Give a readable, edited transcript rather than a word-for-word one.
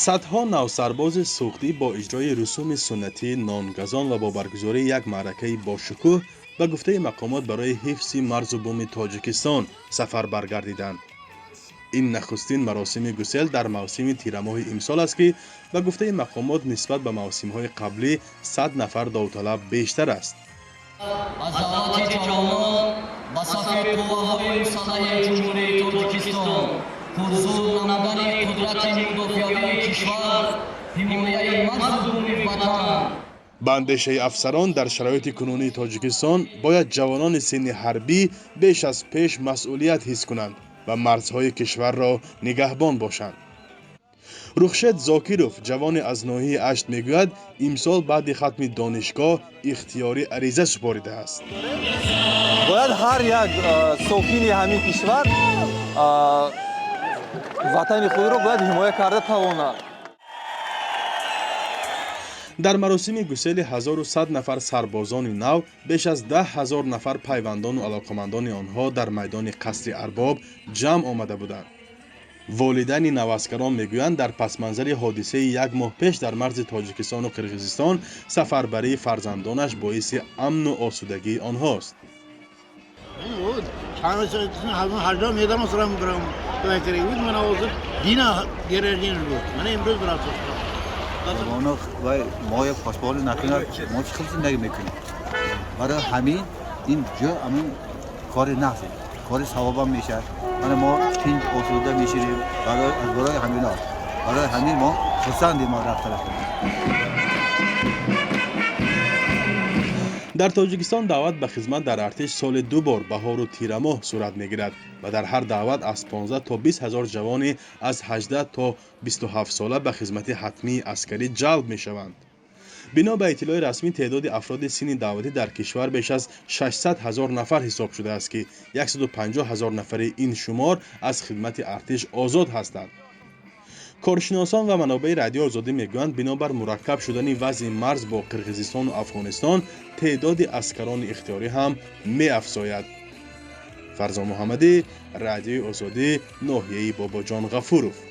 صدها نوسرباز سوختی با اجرای رسوم سنتی نانگزان و با برگزاری یک معرکه با شکوه به گفته مقامات برای حفظ مرز و بوم تاجیکستان سفر برگردیدند. این نخستین مراسم گسل در موسم تیرماه امسال است که به گفته مقامات نسبت به موسم‌های قبلی 100 نفر داوطلب بیشتر است. عضلات جوانان با صف قواهای مسلح جمهوری تاجیکستان حضور نمودن قدرت مدافعانه کشور حمایت مرز و بوم وطن. به اندیشه افسران در شرایط کنونی تاجیکستان باید جوانان سن حربی بیش از پیش مسئولیت حس کنند و مرزهای کشور را نگهبان باشند. رخشت زاکیروف جوان از ناحیه اشت میگوید امسال بعد ختم دانشگاه اختیاری عریضه سپاریده است. باید هر یک ساکن همین کشور وطن خود را باید حمایت کرده تواند. در مراسم گسیل 1100 نفر سربازان نو بیش از 10,000 نفر پیوندان و علاقمندان آنها در میدان قصر ارباب جمع آمده بودند. والدین نواسگران میگویند در پس منظر حادثه یک ماه پیش در مرز تاجیکستان و قرقیزستان سفربری فرزندانش باعث امن و آسودگی آنهاست. ما یک پاسپورت نکنیم ما چه خیلی زندگی میکنیم برای همین این جا همین کار نفسه کار ثواب هم میشه ما تین آسوده میشیم برای همین ها برای همین ما خرسندیم ما رفته در تاجیکستان دعوت به خدمت در ارتش سال 2 بار بهار و تیر ماه صورت میگیرد و در هر دعوت از 15 تا 20 هزار جوان از 18 تا 27 ساله به خدمت حتمی عسکری جلب می شوند. بنا به اطلاع رسمی تعداد افراد سن دعوتی در کشور بیش از 600,000 نفر حساب شده است که 150,000 نفر این شمار از خدمت ارتش آزاد هستند. کارشناسان و منابع رادیو آزادی میگویند بنابر مرکب شدن وضع مرز با قرقیزستان و افغانستان تعداد عسکران اختیاری هم می افزاید. فرزان محمدی، رادیو آزادی، ناحیه باباجان غفورов.